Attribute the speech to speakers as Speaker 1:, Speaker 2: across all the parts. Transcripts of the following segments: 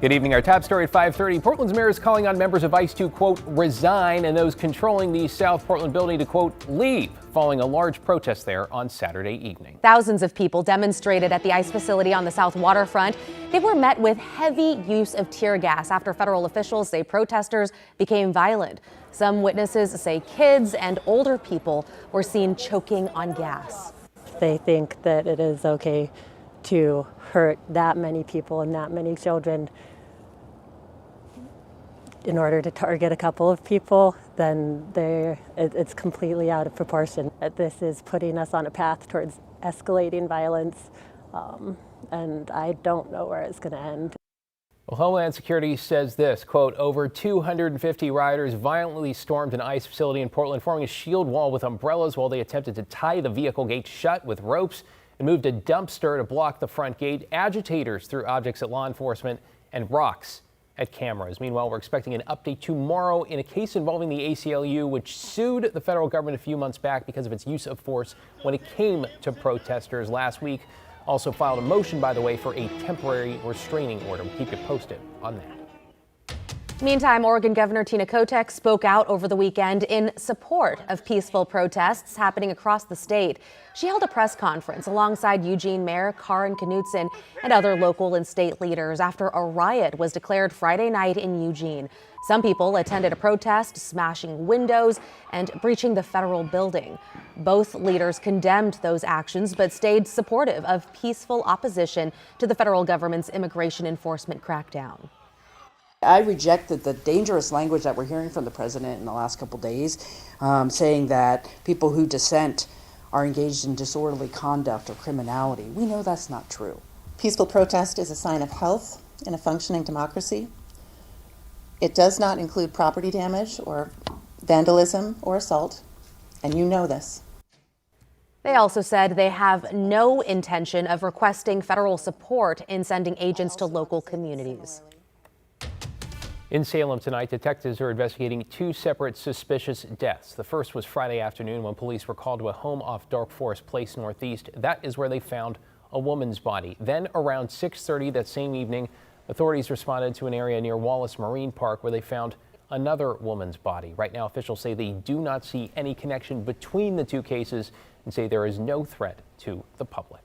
Speaker 1: Good evening. Our top story at 5:30. Portland's mayor is calling on members of ICE to, quote, resign, and those controlling the South Portland building to, quote, leave, following a large protest there on Saturday evening.
Speaker 2: Thousands of people demonstrated at the ICE facility on the South Waterfront. They were met with heavy use of tear gas after federal officials say protesters became violent. Some witnesses say kids and older people were seen choking on gas.
Speaker 3: They think that it is okay to hurt that many people and that many children in order to target a couple of people, then it's completely out of proportion. This is putting us on a path towards escalating violence, and I don't know where it's going to end.
Speaker 1: Well, Homeland Security says this, quote, over 250 rioters violently stormed an ICE facility in Portland, forming a shield wall with umbrellas while they attempted to tie the vehicle gate shut with ropes and moved a dumpster to block the front gate. Agitators threw objects at law enforcement and rocks at cameras. Meanwhile, we're expecting an update tomorrow in a case involving the ACLU, which sued the federal government a few months back because of its use of force when it came to protesters last week. Also filed a motion, by the way, for a temporary restraining order. We'll keep you posted on that.
Speaker 2: Meantime, Oregon Governor Tina Kotek spoke out over the weekend in support of peaceful protests happening across the state. She held a press conference alongside Eugene Mayor Karen Knutson and other local and state leaders after a riot was declared Friday night in Eugene. Some people attended a protest, smashing windows and breaching the federal building. Both leaders condemned those actions but stayed supportive of peaceful opposition to the federal government's immigration enforcement crackdown.
Speaker 4: I rejected the dangerous language that we're hearing from the president in the last couple days, saying that people who dissent are engaged in disorderly conduct or criminality. We know that's not true.
Speaker 5: Peaceful protest is a sign of health in a functioning democracy. It does not include property damage or vandalism or assault, and you know this.
Speaker 2: They also said they have no intention of requesting federal support in sending agents to local communities.
Speaker 1: In Salem tonight, detectives are investigating two separate suspicious deaths. The first was Friday afternoon when police were called to a home off Dark Forest Place Northeast. That is where they found a woman's body. Then around 6:30 that same evening, authorities responded to an area near Wallace Marine Park where they found another woman's body. Right now, officials say they do not see any connection between the two cases and say there is no threat to the public.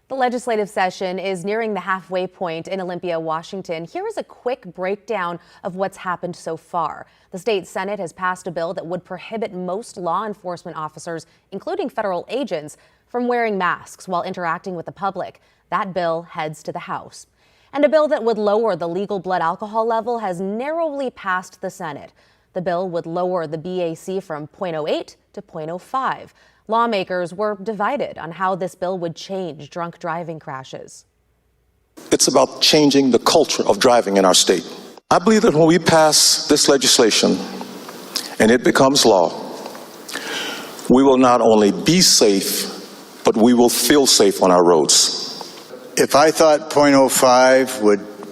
Speaker 2: The legislative session is nearing the halfway point in Olympia, Washington. Here is a quick breakdown of what's happened so far. The state Senate has passed a bill that would prohibit most law enforcement officers, including federal agents, from wearing masks while interacting with the public. That bill heads to the House. And a bill that would lower the legal blood alcohol level has narrowly passed the Senate. The bill would lower the BAC from 0.08 to 0.05. Lawmakers were divided on how this bill would change drunk driving crashes.
Speaker 6: It's about changing the culture of driving in our state. I believe that when we pass this legislation and it becomes law, we will not only be safe, but we will feel safe on our roads.
Speaker 7: If I thought 0.05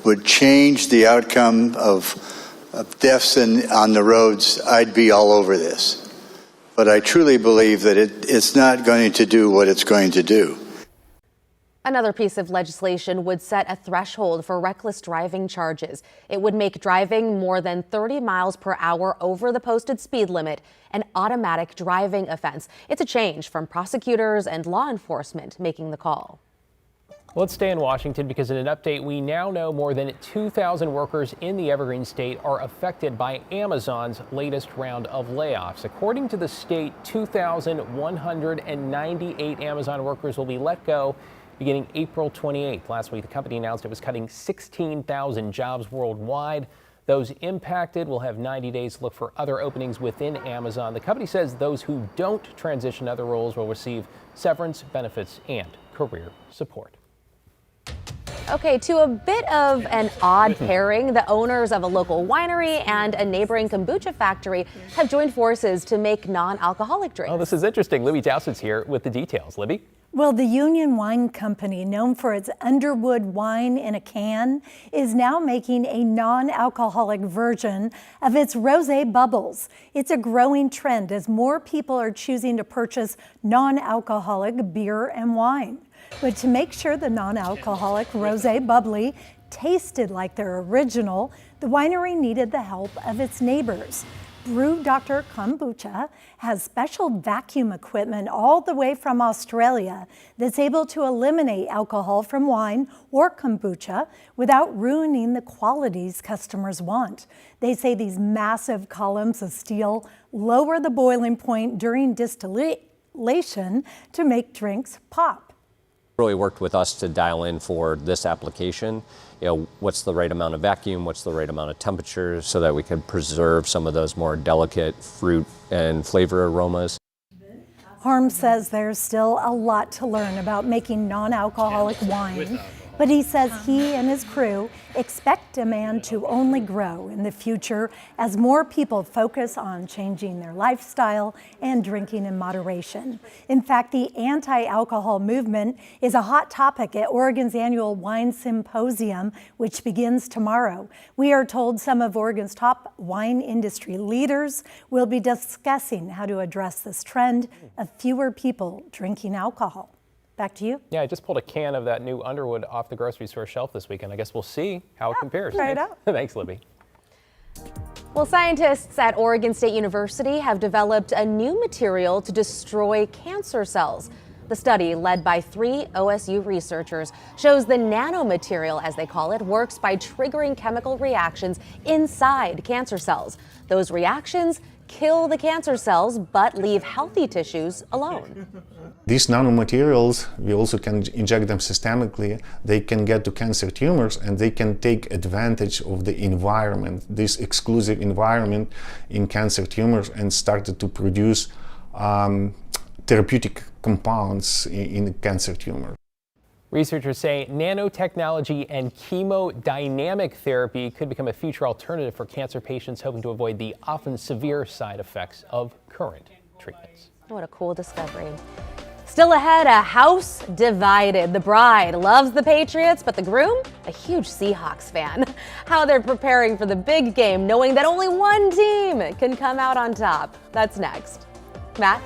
Speaker 7: would change the outcome of deaths on the roads, I'd be all over this. But I truly believe that it's not going to do what it's going to do.
Speaker 2: Another piece of legislation would set a threshold for reckless driving charges. It would make driving more than 30 miles per hour over the posted speed limit an automatic driving offense. It's a change from prosecutors and law enforcement making the call.
Speaker 1: Let's stay in Washington because in an update, we now know more than 2,000 workers in the Evergreen State are affected by Amazon's latest round of layoffs. According to the state, 2,198 Amazon workers will be let go beginning April 28th. Last week, the company announced it was cutting 16,000 jobs worldwide. Those impacted will have 90 days to look for other openings within Amazon. The company says those who don't transition to other roles will receive severance, benefits, and career support.
Speaker 2: Okay, to a bit of an odd pairing, the owners of a local winery and a neighboring kombucha factory have joined forces to make non-alcoholic drinks.
Speaker 1: Oh, this is interesting. Libby Dowsett's here with the details. Libby?
Speaker 8: Well, the Union Wine Company, known for its Underwood wine in a can, is now making a non-alcoholic version of its Rosé Bubbles. It's a growing trend as more people are choosing to purchase non-alcoholic beer and wine. But to make sure the non-alcoholic Rosé Bubbly tasted like their original, the winery needed the help of its neighbors. Brew Dr. Kombucha has special vacuum equipment all the way from Australia that's able to eliminate alcohol from wine or kombucha without ruining the qualities customers want. They say these massive columns of steel lower the boiling point during distillation to make drinks pop.
Speaker 9: Really worked with us to dial in for this application. What's the right amount of vacuum, what's the right amount of temperature, so that we could preserve some of those more delicate fruit and flavor aromas.
Speaker 8: Harm says there's still a lot to learn about making non-alcoholic wine, but he says he and his crew expect demand to only grow in the future as more people focus on changing their lifestyle and drinking in moderation. In fact, the anti-alcohol movement is a hot topic at Oregon's annual Wine Symposium, which begins tomorrow. We are told some of Oregon's top wine industry leaders will be discussing how to address this trend of fewer people drinking alcohol. Back to you.
Speaker 1: Yeah, I just pulled a can of that new Underwood off the grocery store shelf this weekend. I guess we'll see how it compares.
Speaker 8: Try it out.
Speaker 1: Thanks, Libby.
Speaker 2: Well, scientists at Oregon State University have developed a new material to destroy cancer cells. The study, led by 3 OSU researchers, shows the nanomaterial, as they call it, works by triggering chemical reactions inside cancer cells. Those reactions kill the cancer cells but leave healthy tissues alone.
Speaker 10: These nanomaterials, we also can inject them systemically. They can get to cancer tumors and they can take advantage of the environment, this exclusive environment in cancer tumors, and started to produce therapeutic compounds in cancer tumors.
Speaker 1: Researchers say nanotechnology and chemodynamic therapy could become a future alternative for cancer patients hoping to avoid the often severe side effects of current treatments.
Speaker 2: What a cool discovery. Still ahead, a house divided. The bride loves the Patriots, but the groom, a huge Seahawks fan. How they're preparing for the big game, knowing that only one team can come out on top. That's next. Matt?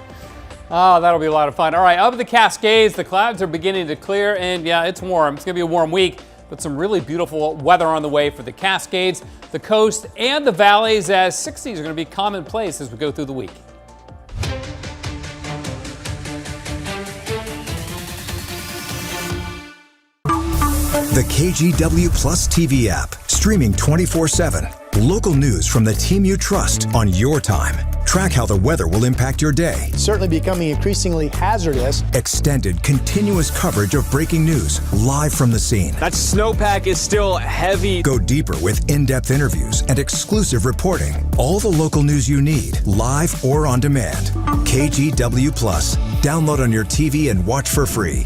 Speaker 11: Oh, that'll be a lot of fun. All right, up the Cascades, the clouds are beginning to clear, and yeah, it's warm. It's going to be a warm week, but some really beautiful weather on the way for the Cascades, the coast, and the valleys, as 60s are going to be commonplace as we go through the week.
Speaker 12: The KGW Plus TV app, streaming 24/7. Local news from the team you trust on your time. Track how the weather will impact your day.
Speaker 13: Certainly becoming increasingly hazardous.
Speaker 12: Extended, continuous coverage of breaking news live from the scene.
Speaker 14: That snowpack is still heavy.
Speaker 12: Go deeper with in-depth interviews and exclusive reporting. All the local news you need, live or on demand. KGW Plus. Download on your TV and watch for free.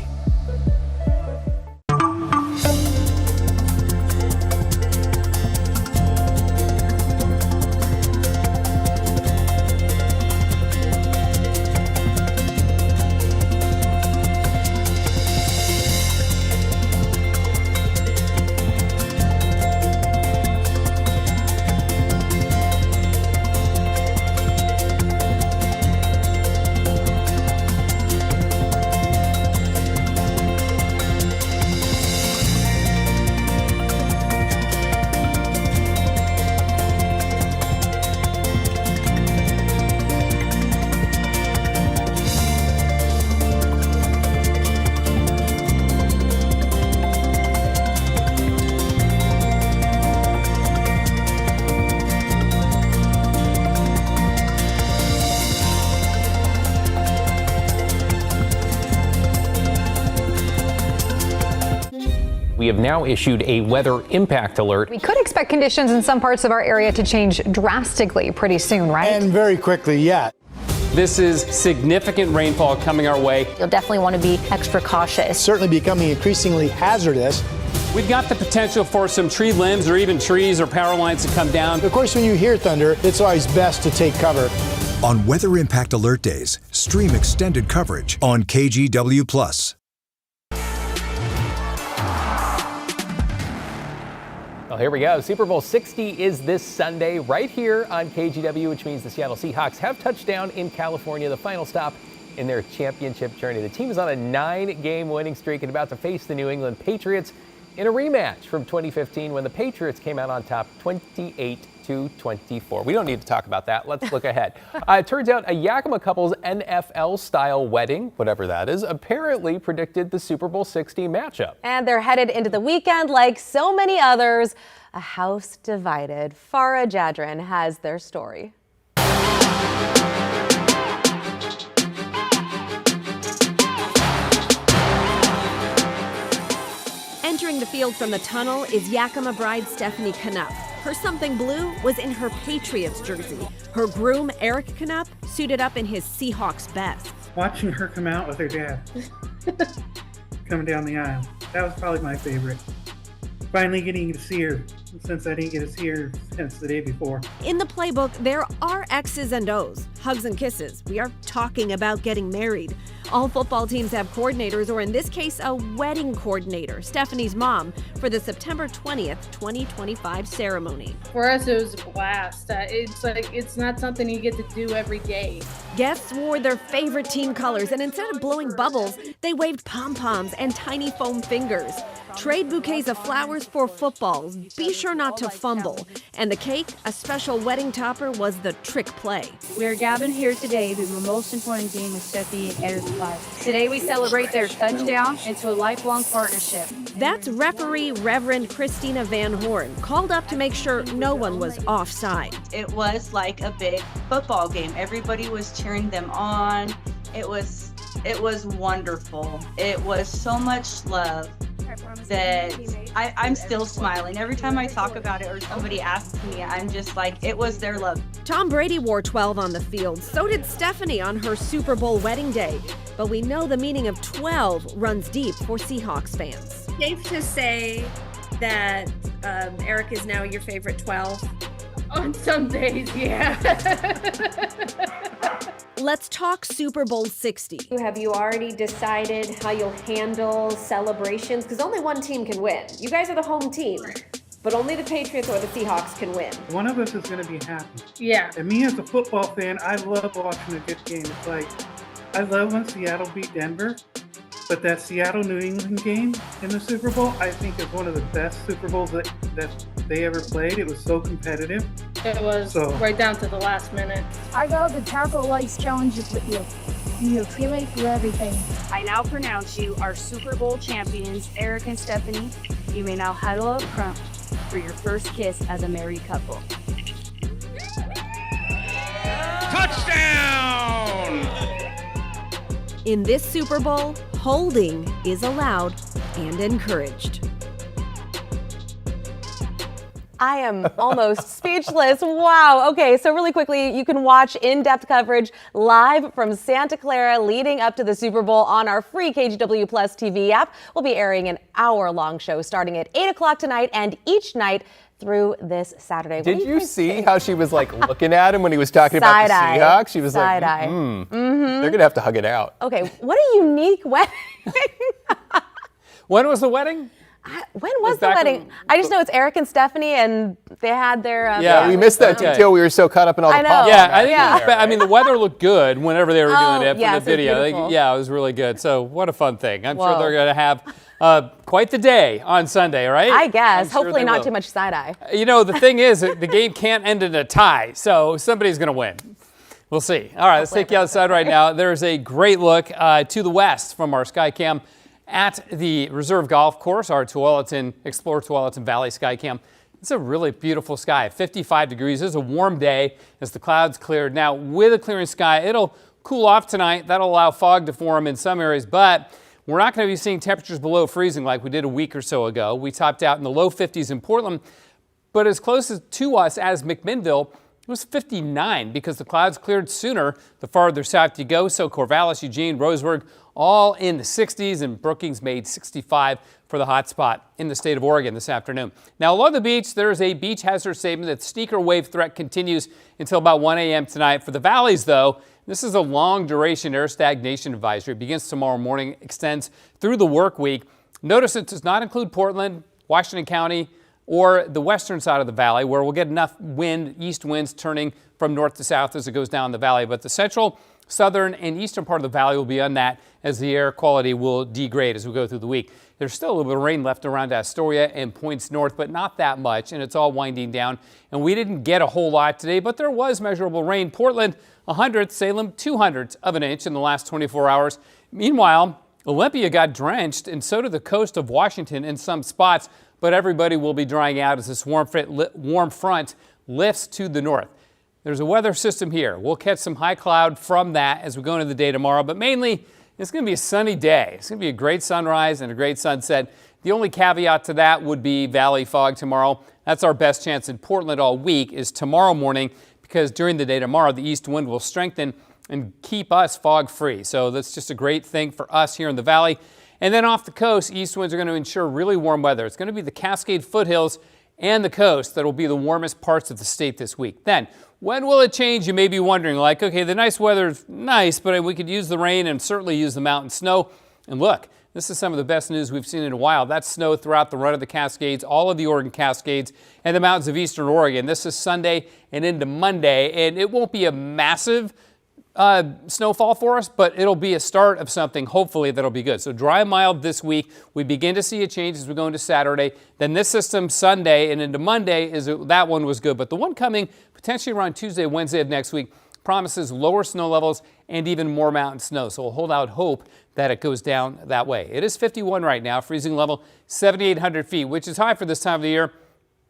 Speaker 1: We have now issued a weather impact alert.
Speaker 15: We could expect conditions in some parts of our area to change drastically pretty soon, right?
Speaker 13: And very quickly, yeah.
Speaker 11: This is significant rainfall coming our way.
Speaker 15: You'll definitely want to be extra cautious.
Speaker 13: Certainly becoming increasingly hazardous.
Speaker 11: We've got the potential for some tree limbs or even trees or power lines to come down.
Speaker 13: Of course, when you hear thunder, it's always best to take cover.
Speaker 12: On Weather Impact Alert Days, stream extended coverage on KGW Plus.
Speaker 1: Well, here we go. Super Bowl 60 is this Sunday right here on KGW, which means the Seattle Seahawks have touched down in California, the final stop in their championship journey. The team is on a 9-game winning streak and about to face the New England Patriots in a rematch from 2015 when the Patriots came out on top 28-24. We don't need to talk about that. Let's look ahead. It turns out a Yakima couple's NFL-style wedding, whatever that is, apparently predicted the Super Bowl 60 matchup.
Speaker 2: And they're headed into the weekend like so many others. A house divided. Farah Jadran has their story.
Speaker 16: Entering the field from the tunnel is Yakima bride Stephanie Knupp. Her something blue was in her Patriots jersey. Her groom, Eric Knupp, suited up in his Seahawks best.
Speaker 17: Watching her come out with her dad, coming down the aisle, that was probably my favorite. Finally getting to see her, since I didn't get to see her since the day before.
Speaker 16: In the playbook, there are X's and O's, hugs and kisses. We are talking about getting married. All football teams have coordinators, or in this case, a wedding coordinator, Stephanie's mom, for the September 20th, 2025 ceremony.
Speaker 18: For us, it was a blast. It's not something you get to do every day.
Speaker 16: Guests wore their favorite team colors, and instead of blowing bubbles, they waved pom-poms and tiny foam fingers. Trade bouquets of flowers for footballs. Be sure not to fumble. And the cake, a special wedding topper, was the trick play.
Speaker 19: We are gathered here today to the most important game of Steffi and Eric's life. Today we celebrate their touchdown into a lifelong partnership.
Speaker 16: That's referee Reverend Christina Van Horn, called up to make sure no one was offside.
Speaker 20: It was like a big football game. Everybody was cheering them on. It was wonderful. It was so much love that I'm still smiling. Every time I talk about it or somebody asks me, I'm just like, it was their love.
Speaker 16: Tom Brady wore 12 on the field. So did Stephanie on her Super Bowl wedding day. But we know the meaning of 12 runs deep for Seahawks fans.
Speaker 21: Safe to say that Eric is now your favorite 12?
Speaker 18: On some days, yeah.
Speaker 16: Let's talk Super Bowl 60.
Speaker 21: Have you already decided how you'll handle celebrations? Because only one team can win. You guys are the home team, but only the Patriots or the Seahawks can win.
Speaker 17: One of us is going to be happy.
Speaker 18: Yeah.
Speaker 17: And me as a football fan, I love watching a good game. It's like, I love when Seattle beat Denver, but that Seattle-New England game in the Super Bowl, I think is one of the best Super Bowls that they ever played. It was so competitive.
Speaker 18: It was right down to the last minute.
Speaker 22: I got the tackle lights challenges with you. You feel it for everything.
Speaker 19: I now pronounce you our Super Bowl champions, Eric and Stephanie. You may now huddle up front for your first kiss as a married couple.
Speaker 11: Touchdown!
Speaker 16: In this Super Bowl, holding is allowed and encouraged.
Speaker 2: I am almost speechless. Wow. Okay, so really quickly, you can watch in-depth coverage live from Santa Clara leading up to the Super Bowl on our free KGW Plus TV app. We'll be airing an hour-long show starting at 8 o'clock tonight and each night through this Saturday.
Speaker 1: Did you see how she was like looking at him when he was talking about the Seahawks? She was like, they're going to have to hug it out.
Speaker 2: Okay, what a unique wedding.
Speaker 11: When was the wedding?
Speaker 2: When was the wedding? I just know it's Eric and Stephanie, and they had their.
Speaker 1: Yeah, we missed that detail. We were so caught up in all the pop.
Speaker 11: Yeah, I mean, the weather looked good whenever they were doing it for the video.
Speaker 2: It
Speaker 11: was really good. So what a fun thing. I'm sure they're going to have quite the day on Sunday, right?
Speaker 2: I guess. Hopefully not too much side-eye.
Speaker 11: You know, the thing is, the game can't end in a tie, so somebody's going to win. We'll see. All right, let's take you outside right now. There's a great look to the west from our Skycam at the Reserve Golf Course, our Explore Tualatin Valley Skycam. It's a really beautiful sky, 55 degrees. It's a warm day as the clouds cleared. Now, with a clearing sky, it'll cool off tonight. That'll allow fog to form in some areas, but we're not going to be seeing temperatures below freezing like we did a week or so ago. We topped out in the low 50s in Portland, but as close to us as McMinnville, it was 59 because the clouds cleared sooner the farther south you go. So Corvallis, Eugene, Roseburg, all in the 60s, and Brookings made 65 for the hot spot in the state of Oregon this afternoon. Now, along the beach, there's a beach hazard statement that sneaker wave threat continues until about 1 a.m. tonight. For the valleys, though, this is a long duration air stagnation advisory. It begins tomorrow morning, extends through the work week. Notice it does not include Portland, Washington County, or the western side of the valley, where we'll get enough wind, east winds turning from north to south as it goes down the valley. But the central Southern and eastern part of the valley will be on that as the air quality will degrade as we go through the week. There's still a little bit of rain left around Astoria and points north, but not that much, and it's all winding down. And we didn't get a whole lot today, but there was measurable rain. Portland, 100th, Salem, 200ths of an inch in the last 24 hours. Meanwhile, Olympia got drenched, and so did the coast of Washington in some spots, but everybody will be drying out as this warm front lifts to the north. There's a weather system here. We'll catch some high cloud from that as we go into the day tomorrow, but mainly it's going to be a sunny day. It's going to be a great sunrise and a great sunset. The only caveat to that would be valley fog tomorrow. That's our best chance in Portland all week is tomorrow morning, because during the day tomorrow, the east wind will strengthen and keep us fog free. So that's just a great thing for us here in the valley. And then off the coast, east winds are going to ensure really warm weather. It's going to be the Cascade foothills and the coast that will be the warmest parts of the state this week. Then, when will it change? You may be wondering, like, okay, the nice weather is nice, but we could use the rain and certainly use the mountain snow. And look, this is some of the best news we've seen in a while. That's snow throughout the run of the Cascades, all of the Oregon Cascades, and the mountains of eastern Oregon. This is Sunday and into Monday, and it won't be a massive snowfall for us, but it'll be a start of something, hopefully, that'll be good. So dry and mild this week. We begin to see a change as we go into Saturday. Then this system Sunday and into Monday, that one was good. But the one coming potentially around Tuesday, Wednesday of next week promises lower snow levels and even more mountain snow. So we'll hold out hope that it goes down that way. It is 51 right now, freezing level 7,800 feet, which is high for this time of the year,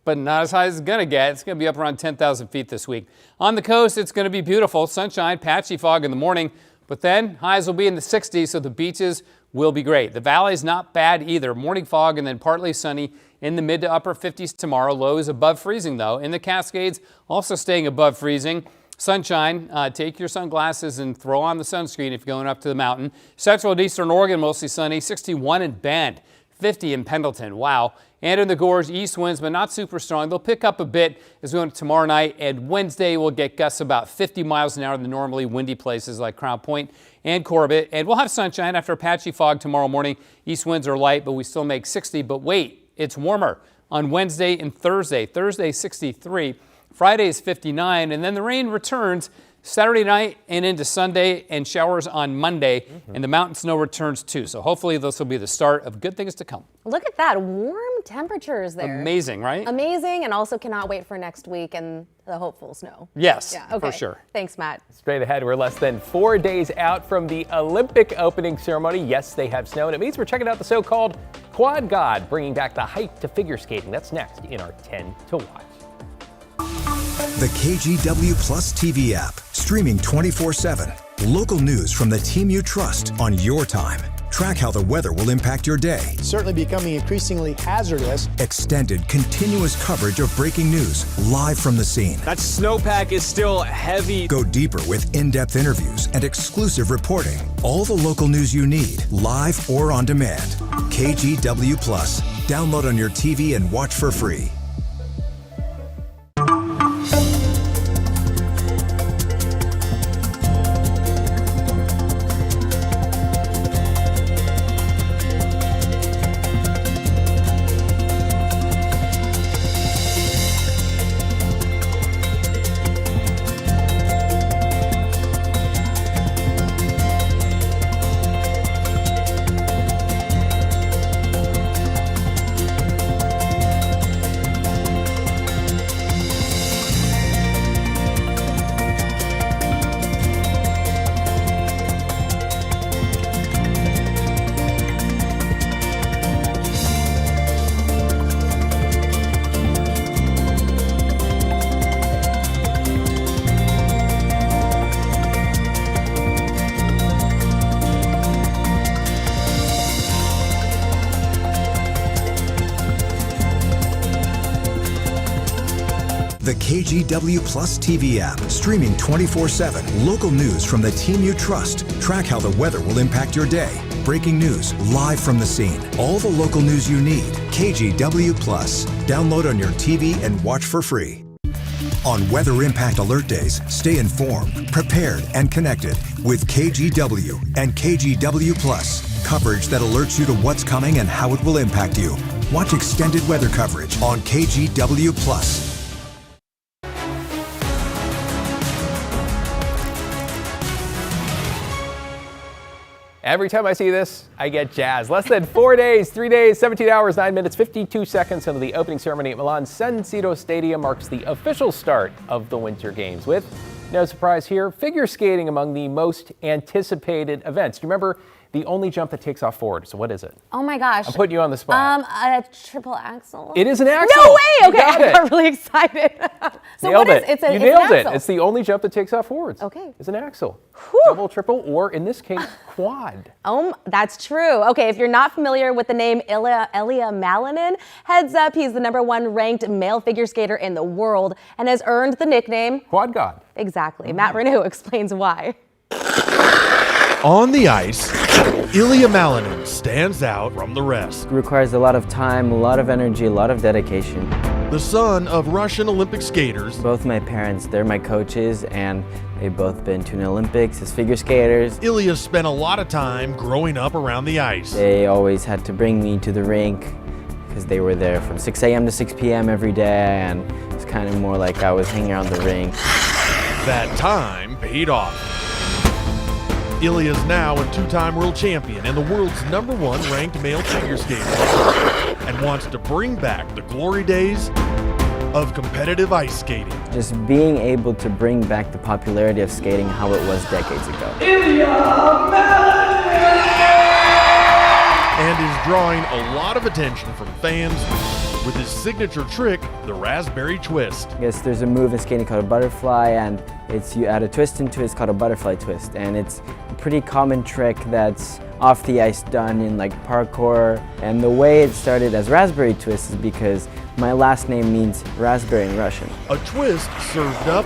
Speaker 11: but not as high as it's going to get. It's going to be up around 10,000 feet this week. On the coast, it's going to be beautiful. Sunshine, patchy fog in the morning, but then highs will be in the 60s, so the beaches will be great. The valley's not bad either. Morning fog and then partly sunny in the mid to upper 50s tomorrow. Lows above freezing, though. In the Cascades, also staying above freezing. Sunshine, take your sunglasses and throw on the sunscreen if you're going up to the mountain. Central and eastern Oregon, mostly sunny. 61 in Bend, 50 in Pendleton. Wow. And in the gorge, east winds, but not super strong. They'll pick up a bit as we go into tomorrow night. And Wednesday, we'll get gusts about 50 miles an hour in the normally windy places like Crown Point and Corbett. And we'll have sunshine after a patchy fog tomorrow morning. East winds are light, but we still make 60. But wait, it's warmer on Wednesday and Thursday. Thursday, 63. Friday is 59. And then the rain returns Saturday night and into Sunday, and showers on Monday, and the mountain snow returns too. So hopefully this will be the start of good things to come.
Speaker 2: Look at that, warm temperatures there.
Speaker 11: Amazing, right?
Speaker 2: Amazing, and also cannot wait for next week and the hopeful snow.
Speaker 11: Yes,
Speaker 2: yeah, okay.
Speaker 11: For sure.
Speaker 2: Thanks, Matt.
Speaker 1: Straight ahead, we're less than 4 days out from the Olympic opening ceremony. Yes, they have snow, and it means we're checking out the so-called Quad God, bringing back the hype to figure skating. That's next in our 10 to watch.
Speaker 12: The KGW Plus TV app, streaming 24/7. Local news from the team you trust on your time. Track how the weather will impact your day.
Speaker 13: It's certainly becoming increasingly hazardous.
Speaker 12: Extended, continuous coverage of breaking news live from the scene.
Speaker 14: That snowpack is still heavy.
Speaker 12: Go deeper with in-depth interviews and exclusive reporting. All the local news you need, live or on demand. KGW Plus. Download on your TV and watch for free. The KGW Plus TV app, streaming 24/7. Local news from the team you trust. Track how the weather will impact your day. Breaking news live from the scene. All the local news you need. KGW Plus. Download on your TV and watch for free. On Weather Impact Alert Days, stay informed, prepared, and connected with KGW and KGW Plus. Coverage that alerts you to what's coming and how it will impact you. Watch extended weather coverage on KGW Plus.
Speaker 1: Every time I see this, I get jazzed. Less than 4 days, 3 days, 17 hours, 9 minutes, 52 seconds until the opening ceremony at Milan's San Siro Stadium marks the official start of the Winter Games. With, no surprise here, figure skating among the most anticipated events. Do you remember the only jump that takes off forward? So what is it?
Speaker 2: Oh my gosh.
Speaker 1: I'm putting you on the spot.
Speaker 2: A triple axel?
Speaker 1: It is an axle.
Speaker 2: No way! Okay,
Speaker 1: You got
Speaker 2: I got really excited. So
Speaker 1: Nailed
Speaker 2: what is
Speaker 1: it.
Speaker 2: it?
Speaker 1: You nailed it. It's the only jump that takes off forwards.
Speaker 2: Okay.
Speaker 1: It's an axle. Double, triple, or in this case, quad.
Speaker 2: That's true. Okay, if you're not familiar with the name Ilya Malinin, heads up, he's the #1 ranked male figure skater in the world and has earned the nickname
Speaker 1: Quad God.
Speaker 2: Exactly. Matt Renew explains why.
Speaker 3: On the ice, Ilya Malinin stands out from the rest.
Speaker 4: It requires a lot of time, a lot of energy, a lot of dedication.
Speaker 3: The son of Russian Olympic skaters.
Speaker 4: Both my parents, they're my coaches, and they've both been to the Olympics as figure skaters.
Speaker 3: Ilya spent a lot of time growing up around the ice.
Speaker 4: They always had to bring me to the rink because they were there from 6 a.m. to 6 p.m. every day, and it's kind of more like I was hanging around the rink.
Speaker 3: That time paid off. Ilya is now a two-time world champion and the world's #1 ranked male figure skater, and wants to bring back the glory days of competitive ice skating.
Speaker 4: Just being able to bring back the popularity of skating how it was decades ago.
Speaker 3: And is drawing a lot of attention from fans with his signature trick, the raspberry twist.
Speaker 4: I guess there's a move in skating called a butterfly, and you add a twist into it, it's called a butterfly twist. And it's a pretty common trick that's off the ice done in like parkour. And the way it started as raspberry twist is because my last name means raspberry in Russian.
Speaker 3: A twist served up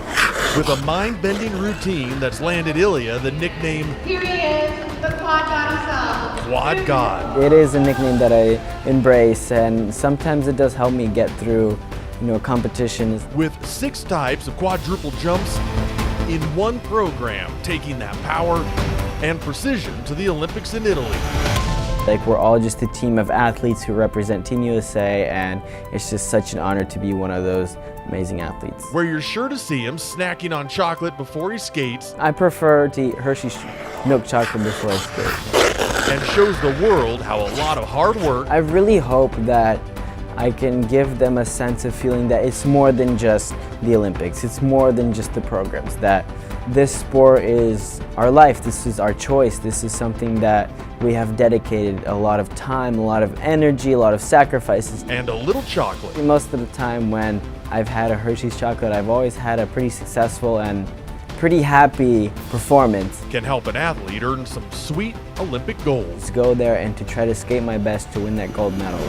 Speaker 3: with a mind-bending routine that's landed Ilya the nickname
Speaker 23: Here he is, the Quad God himself.
Speaker 3: Quad God.
Speaker 4: It is a nickname that I embrace, and sometimes it does help me get through, competitions.
Speaker 3: With 6 types of quadruple jumps in one program, taking that power and precision to the Olympics in Italy.
Speaker 4: Like, we're all just a team of athletes who represent Team USA, and it's just such an honor to be one of those amazing athletes.
Speaker 3: Where you're sure to see him snacking on chocolate before he skates.
Speaker 4: I prefer to eat Hershey's milk chocolate before I skate.
Speaker 3: And shows the world how a lot of hard work.
Speaker 4: I really hope that I can give them a sense of feeling that it's more than just the Olympics. It's more than just the programs, that this sport is our life. This is our choice. This is something that we have dedicated a lot of time, a lot of energy, a lot of sacrifices.
Speaker 3: And a little chocolate.
Speaker 4: Most of the time when I've had a Hershey's chocolate, I've always had a pretty successful and pretty happy performance.
Speaker 3: Can help an athlete earn some sweet Olympic goals.
Speaker 4: To go there and to try to skate my best to win that gold medal.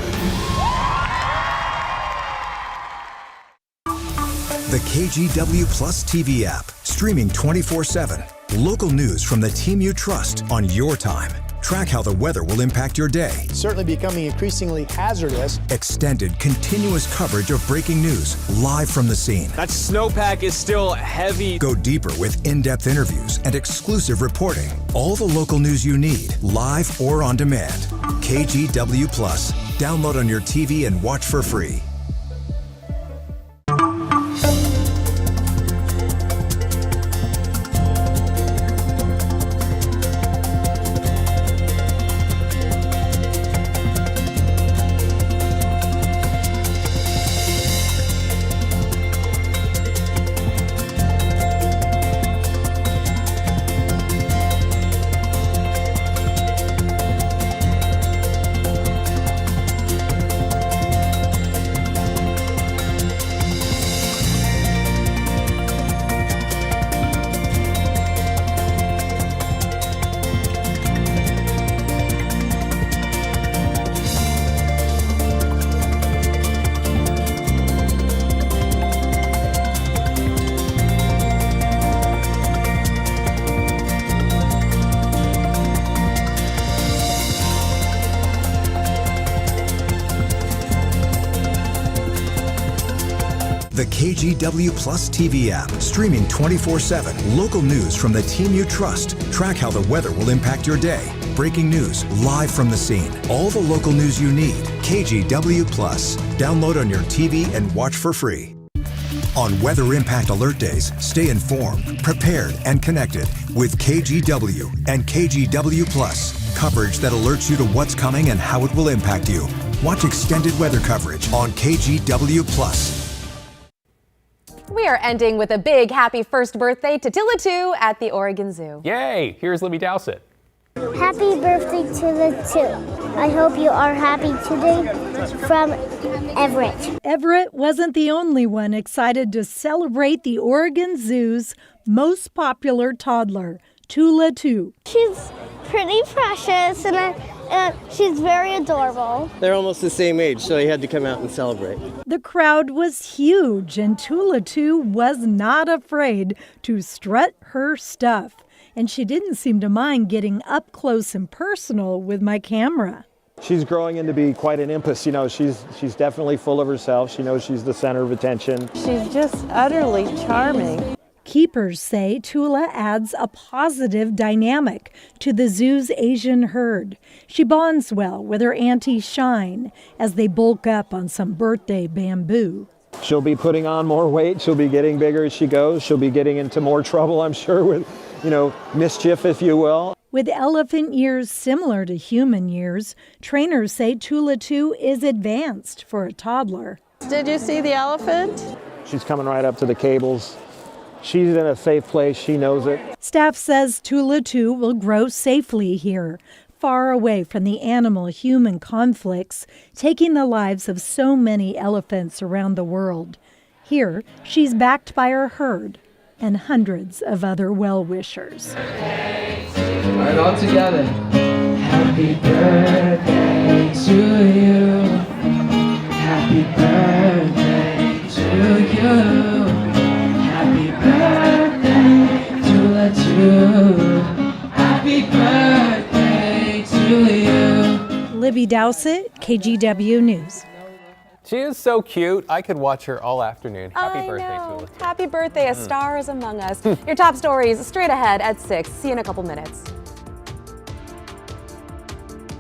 Speaker 12: The KGW Plus TV app, streaming 24/7. Local news from the team you trust on your time. Track how the weather will impact your day.
Speaker 13: Certainly becoming increasingly hazardous.
Speaker 12: Extended, continuous coverage of breaking news live from the scene.
Speaker 14: That snowpack is still heavy.
Speaker 12: Go deeper with in-depth interviews and exclusive reporting. All the local news you need, live or on demand. KGW Plus. Download on your TV and watch for free. The KGW Plus TV app, streaming 24/7. Local news from the team you trust. Track how the weather will impact your day. Breaking news live from the scene. All the local news you need. KGW Plus. Download on your TV and watch for free. On Weather Impact Alert Days, stay informed, prepared, and connected with KGW and KGW Plus. Coverage that alerts you to what's coming and how it will impact you. Watch extended weather coverage on KGW Plus.
Speaker 2: We are ending with a big happy first birthday to Tilla 2 at the Oregon Zoo.
Speaker 1: Yay! Here's Libby Dowsett.
Speaker 5: Happy birthday to the 2. I hope you are happy today. From Everett.
Speaker 8: Everett wasn't the only one excited to celebrate the Oregon Zoo's most popular toddler, Tula 2.
Speaker 5: She's pretty precious and she's very adorable.
Speaker 6: They're almost the same age, so he had to come out and celebrate.
Speaker 8: The crowd was huge, and Tula 2 was not afraid to strut her stuff. And she didn't seem to mind getting up close and personal with my camera.
Speaker 7: She's growing into be quite an impulse. You know, she's definitely full of herself. She knows she's the center of attention.
Speaker 24: She's just utterly charming.
Speaker 8: Keepers say Tula adds a positive dynamic to the zoo's Asian herd. She bonds well with her auntie Shine as they bulk up on some birthday bamboo.
Speaker 7: She'll be putting on more weight. She'll be getting bigger as she goes. She'll be getting into more trouble, I'm sure, with, mischief, if you will.
Speaker 8: With elephant years similar to human years, trainers say Tula 2 is advanced for a toddler.
Speaker 24: Did you see the elephant?
Speaker 7: She's coming right up to the cables. She's in a safe place. She knows it.
Speaker 8: Staff says Tula 2 will grow safely here, far away from the animal-human conflicts taking the lives of so many elephants around the world. Here, she's backed by her herd and hundreds of other well-wishers.
Speaker 25: All right, all together. Happy birthday to you. Happy birthday to you. Happy birthday to 2. Happy birthday to you.
Speaker 8: Libby Dowsett, KGW News.
Speaker 1: She is so cute. I could watch her all afternoon. Happy birthday, Tula.
Speaker 2: Happy birthday, a star is among us. Your top stories straight ahead at 6. See you in a couple minutes.